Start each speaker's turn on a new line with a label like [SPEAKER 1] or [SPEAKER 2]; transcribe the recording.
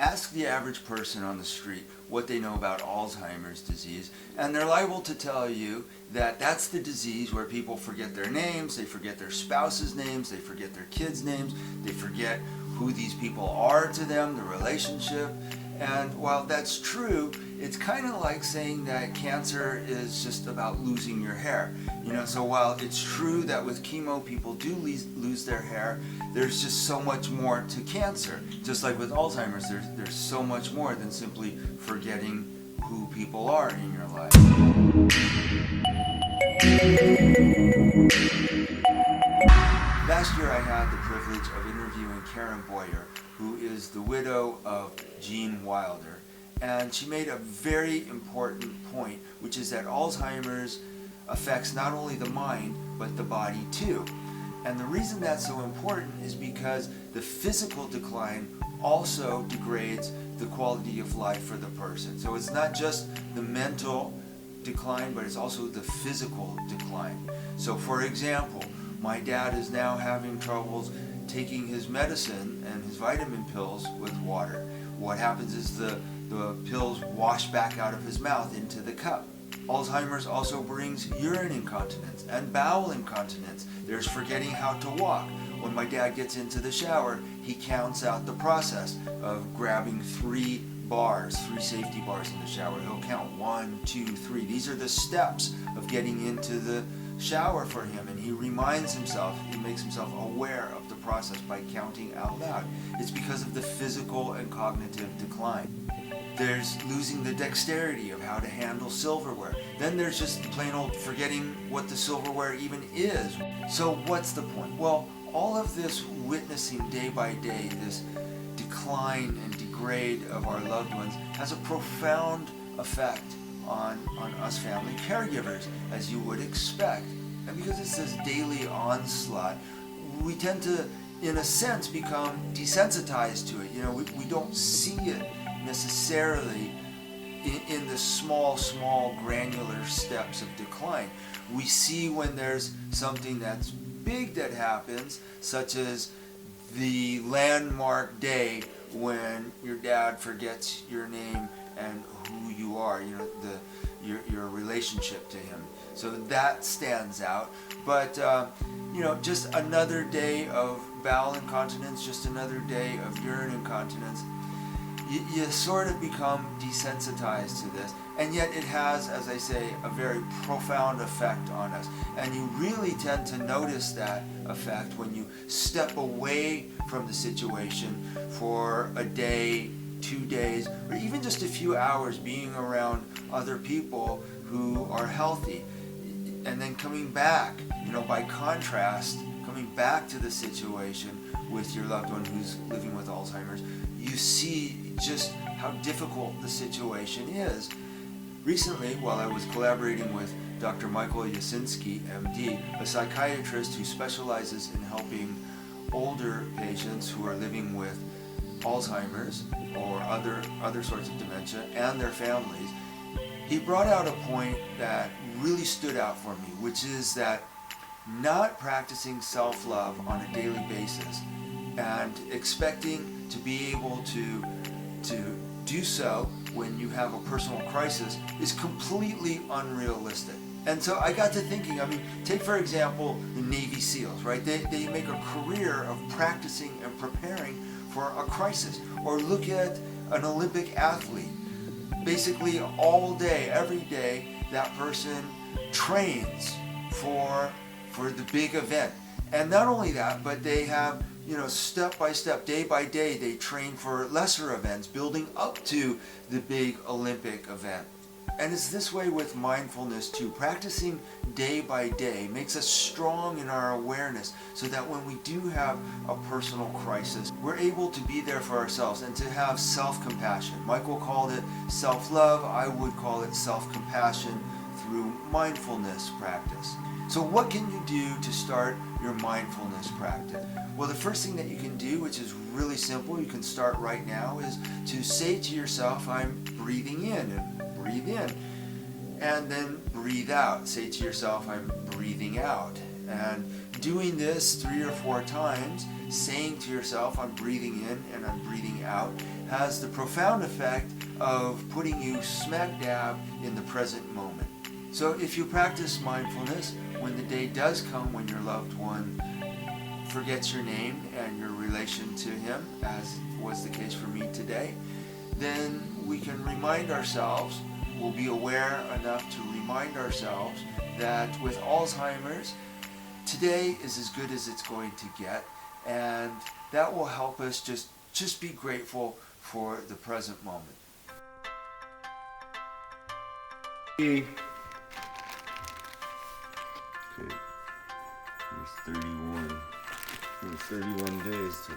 [SPEAKER 1] Ask the average person on the street what they know about Alzheimer's disease, and they're liable to tell you that that's the disease where people forget their names, they forget their spouse's names, they forget their kids' names, they forget who these people are to them, the relationship. And while that's true, it's kind of like saying that cancer is just about losing your hair. So while it's true that with chemo people do lose their hair, there's just so much more to cancer. Just like with Alzheimer's, there's so much more than simply forgetting who people are in your life. Last year I had the privilege of interviewing Karen Boyer, who is the widow of Gene Wilder. And she made a very important point, which is that Alzheimer's affects not only the mind, but the body too. And the reason that's so important is because the physical decline also degrades the quality of life for the person. So it's not just the mental decline, but it's also the physical decline. So for example, my dad is now having troubles taking his medicine and his vitamin pills with water. What happens is the pills wash back out of his mouth into the cup. Alzheimer's also brings urine incontinence and bowel incontinence. There's forgetting how to walk. When my dad gets into the shower, he counts out the process of grabbing three safety bars in the shower. He'll count 1, 2, 3. These are the steps of getting into the shower for him, and he reminds himself, he makes himself aware of the process by counting out loud. It's because of the physical and cognitive decline. There's losing the dexterity of how to handle silverware. Then there's just plain old forgetting what the silverware even is. So what's the point? Well, all of this witnessing day by day, this decline and degrade of our loved ones, has a profound effect on us family caregivers, as you would expect. And because it's this daily onslaught, we tend to, in a sense, become desensitized to it. We don't see it necessarily in the small granular steps of decline. We see when there's something that's big that happens, such as the landmark day when your dad forgets your name and who you are, your relationship to him. So that stands out. But just another day of bowel incontinence, just another day of urine incontinence, you sort of become desensitized to this, and yet it has, as I say, a very profound effect on us. And you really tend to notice that effect when you step away from the situation for a day, 2 days, or even just a few hours being around other people who are healthy. And then coming back, by contrast, coming back to the situation with your loved one who's living with Alzheimer's, you see just how difficult the situation is. Recently, while I was collaborating with Dr. Michael Yasinski, MD, a psychiatrist who specializes in helping older patients who are living with Alzheimer's or other sorts of dementia and their families, he brought out a point that really stood out for me, which is that not practicing self-love on a daily basis and expecting to be able to do so when you have a personal crisis is completely unrealistic. And so I got to thinking, take for example the Navy SEALs, right? They make a career of practicing and preparing for a crisis. Or look at an Olympic athlete. Basically all day, every day, that person trains for the big event. And not only that, but they have, step by step, day by day, they train for lesser events, building up to the big Olympic event. And it's this way with mindfulness too. Practicing day by day makes us strong in our awareness so that when we do have a personal crisis, we're able to be there for ourselves and to have self-compassion. Michael called it self-love. I would call it self-compassion through mindfulness practice. So what can you do to start your mindfulness practice? Well, the first thing that you can do, which is really simple, you can start right now, is to say to yourself, I'm breathing in, and breathe in. And then breathe out. Say to yourself, I'm breathing out. And doing this 3 or 4 times, saying to yourself, I'm breathing in and I'm breathing out, has the profound effect of putting you smack dab in the present moment. So if you practice mindfulness, when the day does come when your loved one forgets your name and your relation to him, as was the case for me today, then we can remind ourselves, we'll be aware enough to remind ourselves that with Alzheimer's, today is as good as it's going to get, and that will help us just be grateful for the present moment.
[SPEAKER 2] Okay, there's 31. There's 31 days to